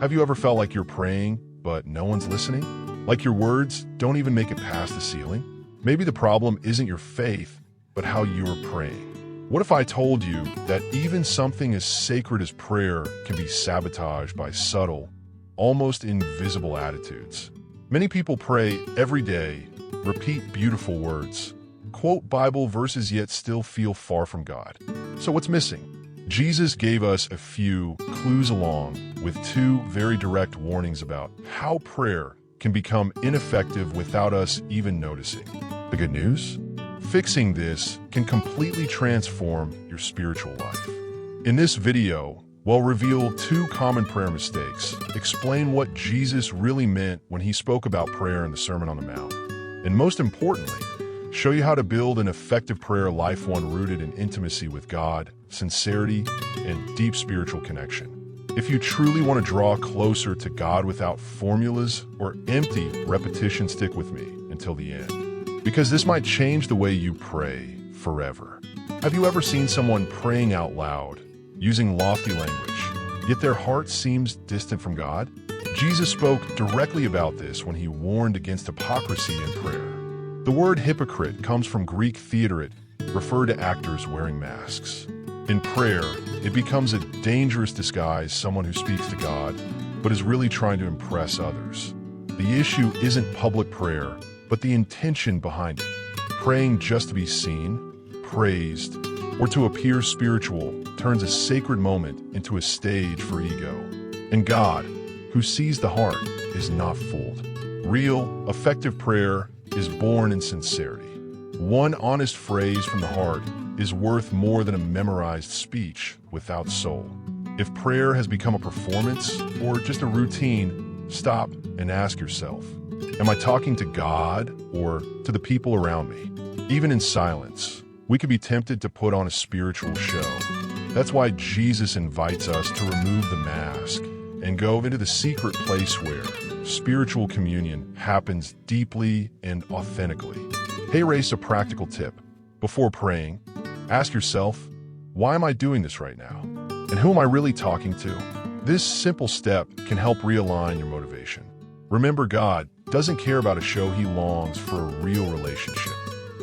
Have you ever felt like you're praying, but no one's listening? Like your words don't even make it past the ceiling? Maybe the problem isn't your faith, but how you're praying. What if I told you that even something as sacred as prayer can be sabotaged by subtle, almost invisible attitudes? Many people pray every day, repeat beautiful words, quote Bible verses, yet still feel far from God. So what's missing? Jesus gave us a few clues along with two very direct warnings about how prayer can become ineffective without us even noticing. The good news? Fixing this can completely transform your spiritual life. In this video, we'll reveal two common prayer mistakes, explain what Jesus really meant when he spoke about prayer in the Sermon on the Mount, and most importantly, show you how to build an effective prayer life, one rooted in intimacy with God, sincerity, and deep spiritual connection. If you truly want to draw closer to God without formulas or empty repetition, stick with me until the end, because this might change the way you pray forever. Have you ever seen someone praying out loud, using lofty language, yet their heart seems distant from God? Jesus spoke directly about this when he warned against hypocrisy in prayer. The word hypocrite comes from Greek theaterete, referred to actors wearing masks. In prayer, it becomes a dangerous disguise, someone who speaks to God, but is really trying to impress others. The issue isn't public prayer, but the intention behind it. Praying just to be seen, praised, or to appear spiritual turns a sacred moment into a stage for ego. And God, who sees the heart, is not fooled. Real, effective prayer is born in sincerity. One honest phrase from the heart is worth more than a memorized speech without soul. If prayer has become a performance or just a routine, stop and ask yourself, am I talking to God or to the people around me? Even in silence, we could be tempted to put on a spiritual show. That's why Jesus invites us to remove the mask and go into the secret place where spiritual communion happens deeply and authentically. Hey, race, a practical tip. Before praying, ask yourself, why am I doing this right now? And who am I really talking to? This simple step can help realign your motivation. Remember, God doesn't care about a show, he longs for a real relationship.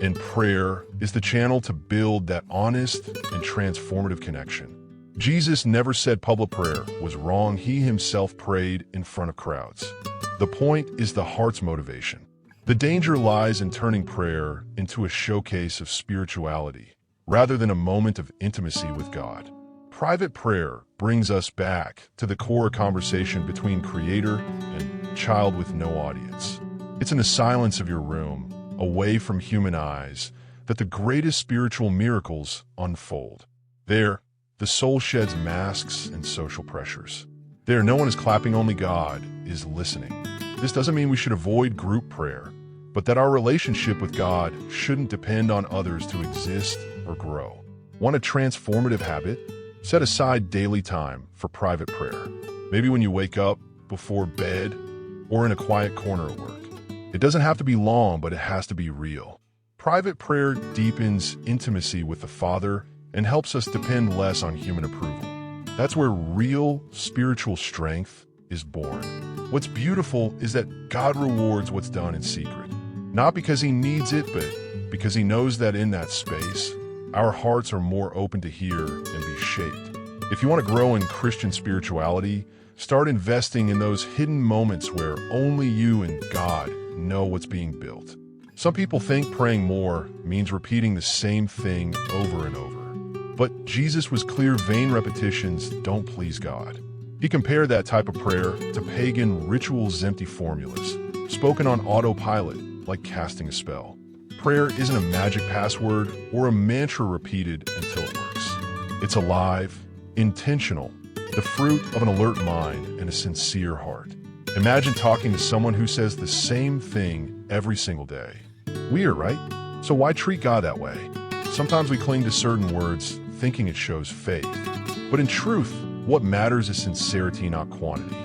And prayer is the channel to build that honest and transformative connection. Jesus never said public prayer was wrong. He himself prayed in front of crowds. The point is the heart's motivation. The danger lies in turning prayer into a showcase of spirituality rather than a moment of intimacy with God. Private prayer brings us back to the core conversation between creator and child with no audience. It's in the silence of your room, away from human eyes, that the greatest spiritual miracles unfold. There, the soul sheds masks and social pressures. There, no one is clapping, only God is listening. This doesn't mean we should avoid group prayer, but that our relationship with God shouldn't depend on others to exist or grow. Want a transformative habit? Set aside daily time for private prayer. Maybe when you wake up, before bed, or in a quiet corner at work. It doesn't have to be long, but it has to be real. Private prayer deepens intimacy with the Father and helps us depend less on human approval. That's where real spiritual strength is born. What's beautiful is that God rewards what's done in secret, not because he needs it, but because he knows that in that space, our hearts are more open to hear and be shaped. If you want to grow in Christian spirituality, start investing in those hidden moments where only you and God know what's being built. Some people think praying more means repeating the same thing over and over. But Jesus was clear, vain repetitions don't please God. He compared that type of prayer to pagan rituals, empty formulas, spoken on autopilot like casting a spell. Prayer isn't a magic password or a mantra repeated until it works. It's alive, intentional, the fruit of an alert mind and a sincere heart. Imagine talking to someone who says the same thing every single day. Weird, right? So why treat God that way? Sometimes we cling to certain words thinking it shows faith. But in truth, what matters is sincerity, not quantity.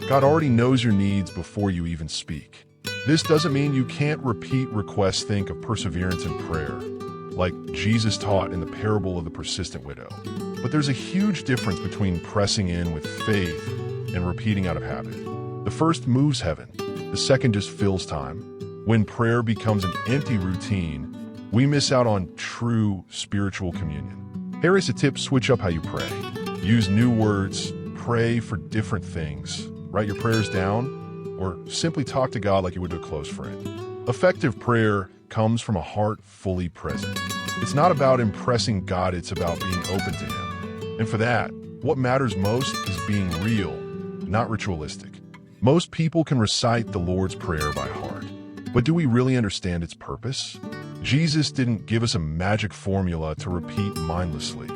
God already knows your needs before you even speak. This doesn't mean you can't repeat requests. Think of perseverance in prayer, like Jesus taught in the parable of the persistent widow. But there's a huge difference between pressing in with faith and repeating out of habit. The first moves heaven, the second just fills time. When prayer becomes an empty routine, we miss out on true spiritual communion. Here is a tip: switch up how you pray. Use new words, pray for different things, write your prayers down, or simply talk to God like you would to a close friend. Effective prayer comes from a heart fully present. It's not about impressing God, it's about being open to Him. And for that, what matters most is being real, not ritualistic. Most people can recite the Lord's Prayer by heart, but do we really understand its purpose? Jesus didn't give us a magic formula to repeat mindlessly.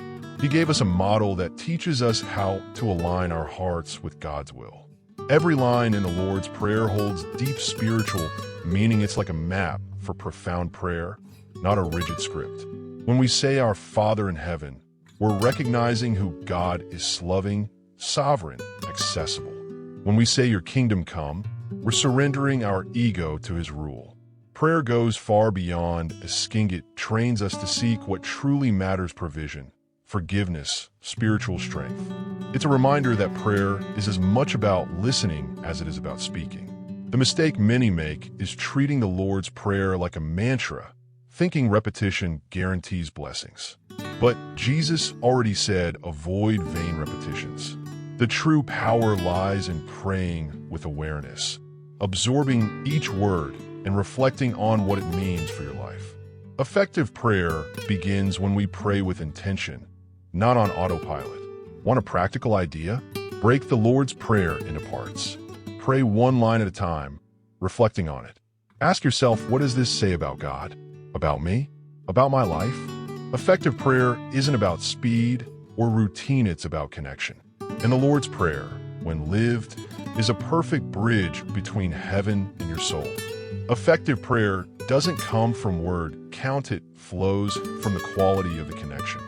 He gave us a model that teaches us how to align our hearts with God's will. Every line in the Lord's Prayer holds deep spiritual meaning. It's like a map for profound prayer, not a rigid script. When we say our Father in heaven, we're recognizing who God is: loving, sovereign, accessible. When we say your kingdom come, we're surrendering our ego to His rule. Prayer goes far beyond a sking. It trains us to seek what truly matters: provision, forgiveness, spiritual strength. It's a reminder that prayer is as much about listening as it is about speaking. The mistake many make is treating the Lord's Prayer like a mantra, thinking repetition guarantees blessings. But Jesus already said, avoid vain repetitions. The true power lies in praying with awareness, absorbing each word and reflecting on what it means for your life. Effective prayer begins when we pray with intention, not on autopilot. Want a practical idea? Break the Lord's Prayer into parts. Pray one line at a time, reflecting on it. Ask yourself, what does this say about God? About me? About my life? Effective prayer isn't about speed or routine, it's about connection. And the Lord's Prayer, when lived, is a perfect bridge between heaven and your soul. Effective prayer doesn't come from word count, it flows from the quality of the connection.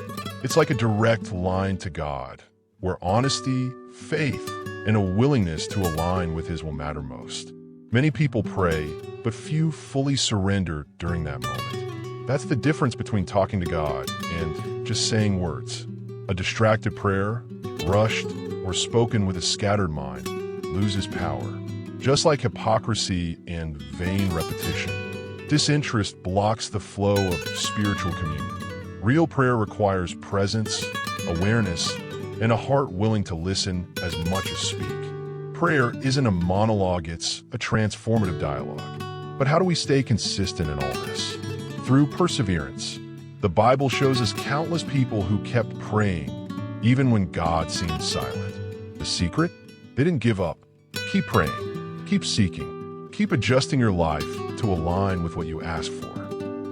It's like a direct line to God, where honesty, faith, and a willingness to align with His will matter most. Many people pray, but few fully surrender during that moment. That's the difference between talking to God and just saying words. A distracted prayer, rushed, or spoken with a scattered mind, loses power. Just like hypocrisy and vain repetition, disinterest blocks the flow of spiritual communion. Real prayer requires presence, awareness, and a heart willing to listen as much as speak. Prayer isn't a monologue, it's a transformative dialogue. But how do we stay consistent in all this? Through perseverance. The Bible shows us countless people who kept praying, even when God seemed silent. The secret? They didn't give up. Keep praying, keep seeking, keep adjusting your life to align with what you ask for.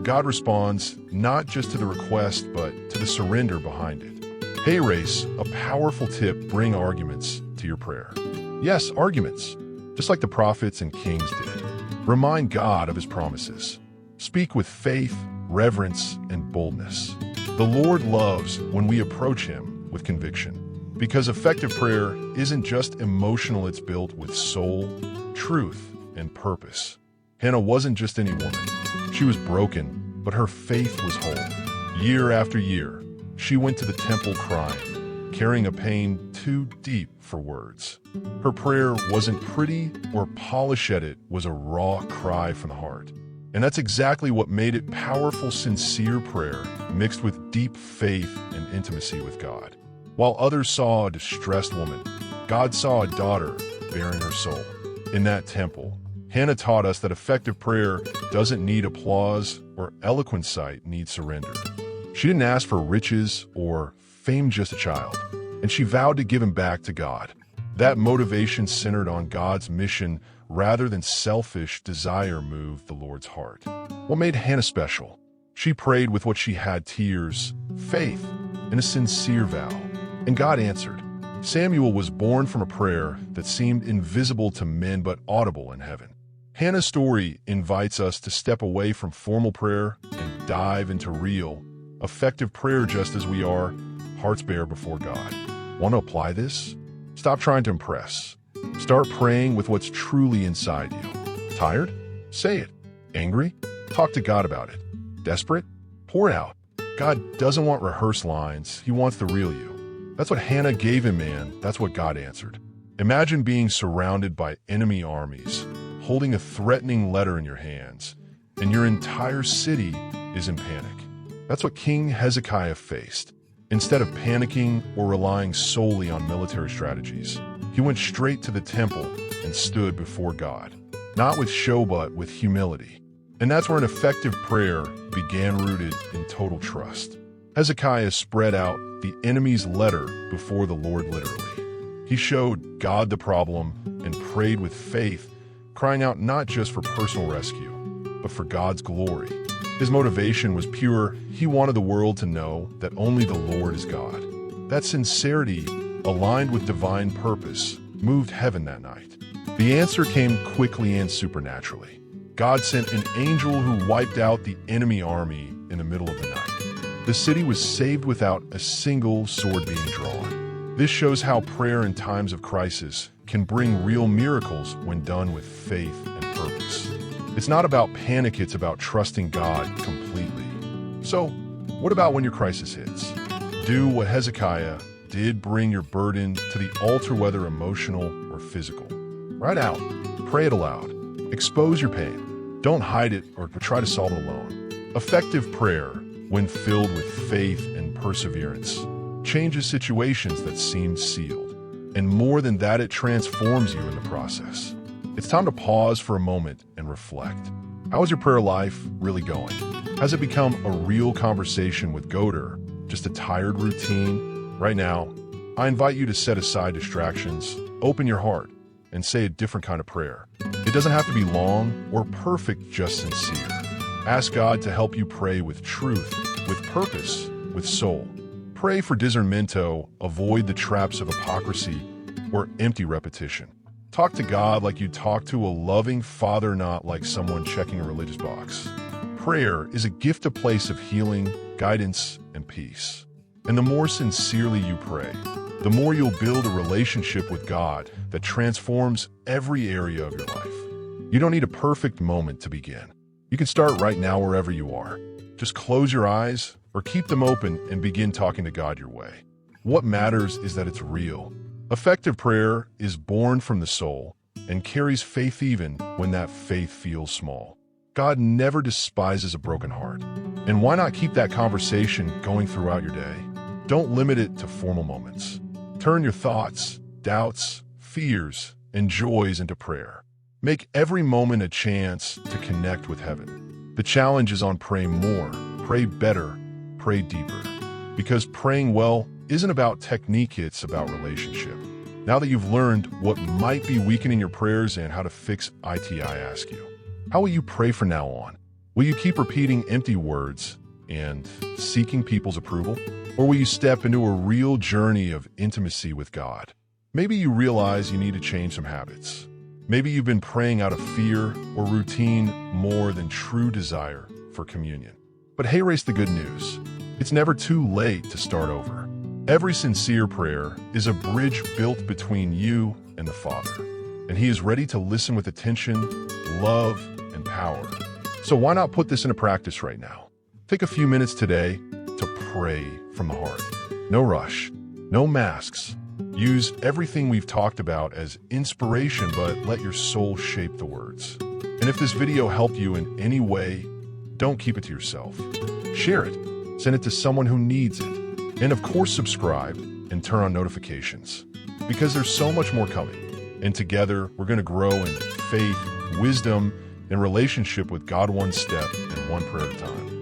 God responds not just to the request, but to the surrender behind it. Hey Race, a powerful tip: bring arguments to your prayer. Yes, arguments, just like the prophets and kings did. Remind God of His promises. Speak with faith, reverence, and boldness. The Lord loves when we approach Him with conviction. Because effective prayer isn't just emotional, it's built with soul, truth, and purpose. Hannah wasn't just any woman. She was broken, but her faith was whole. Year after year, she went to the temple crying, carrying a pain too deep for words. Her prayer wasn't pretty or polished, yet it was a raw cry from the heart. And that's exactly what made it powerful: sincere prayer mixed with deep faith and intimacy with God. While others saw a distressed woman, God saw a daughter bearing her soul. In that temple, Hannah taught us that effective prayer doesn't need applause or eloquent sight, needs surrender. She didn't ask for riches or fame, just a child, and she vowed to give him back to God. That motivation, centered on God's mission rather than selfish desire, moved the Lord's heart. What made Hannah special? She prayed with what she had: tears, faith, and a sincere vow. And God answered. Samuel was born from a prayer that seemed invisible to men but audible in heaven. Hannah's story invites us to step away from formal prayer and dive into real, effective prayer, just as we are, hearts bare before God. Want to apply this? Stop trying to impress. Start praying with what's truly inside you. Tired? Say it. Angry? Talk to God about it. Desperate? Pour it out. God doesn't want rehearsed lines. He wants the real you. That's what Hannah gave him, and that's what God answered. Imagine being surrounded by enemy armies, holding a threatening letter in your hands, and your entire city is in panic. That's what King Hezekiah faced. Instead of panicking or relying solely on military strategies, he went straight to the temple and stood before God, not with show but with humility. And that's where an effective prayer began, rooted in total trust. Hezekiah spread out the enemy's letter before the Lord literally. He showed God the problem and prayed with faith, crying out not just for personal rescue, but for God's glory. His motivation was pure. He wanted the world to know that only the Lord is God. That sincerity, aligned with divine purpose, moved heaven that night. The answer came quickly and supernaturally. God sent an angel who wiped out the enemy army in the middle of the night. The city was saved without a single sword being drawn. This shows how prayer in times of crisis can bring real miracles when done with faith and purpose. It's not about panic, it's about trusting God completely. So, what about when your crisis hits? Do what Hezekiah did, bring your burden to the altar, whether emotional or physical. Write out, pray it aloud, expose your pain. Don't hide it or try to solve it alone. Effective prayer, when filled with faith and perseverance, changes situations that seemed sealed. And more than that, it transforms you in the process. It's time to pause for a moment and reflect. How is your prayer life really going? Has it become a real conversation with God, or just a tired routine? Right now, I invite you to set aside distractions, open your heart, and say a different kind of prayer. It doesn't have to be long or perfect, just sincere. Ask God to help you pray with truth, with purpose, with soul. Pray for discernment, avoid the traps of hypocrisy or empty repetition. Talk to God like you talk to a loving father, not like someone checking a religious box. Prayer is a gift, a place of healing, guidance, and peace. And the more sincerely you pray, the more you'll build a relationship with God that transforms every area of your life. You don't need a perfect moment to begin. You can start right now wherever you are. Just close your eyes or keep them open and begin talking to God your way. What matters is that it's real. Effective prayer is born from the soul and carries faith even when that faith feels small. God never despises a broken heart. And why not keep that conversation going throughout your day? Don't limit it to formal moments. Turn your thoughts, doubts, fears, and joys into prayer. Make every moment a chance to connect with heaven. The challenge is on pray more, pray better, pray deeper. Because praying well isn't about technique, it's about relationship. Now that you've learned what might be weakening your prayers and how to fix it, I ask you, how will you pray from now on? Will you keep repeating empty words and seeking people's approval? Or will you step into a real journey of intimacy with God? Maybe you realize you need to change some habits. Maybe you've been praying out of fear or routine more than true desire for communion. But hey, race the good news. It's never too late to start over. Every sincere prayer is a bridge built between you and the Father, and He is ready to listen with attention, love, and power. So why not put this into practice right now? Take a few minutes today to pray from the heart. No rush, no masks. Use everything we've talked about as inspiration, but let your soul shape the words. And if this video helped you in any way, don't keep it to yourself. Share it. Send it to someone who needs it. And of course, subscribe and turn on notifications, because there's so much more coming. And together, we're going to grow in faith, wisdom, and relationship with God, one step and one prayer at a time.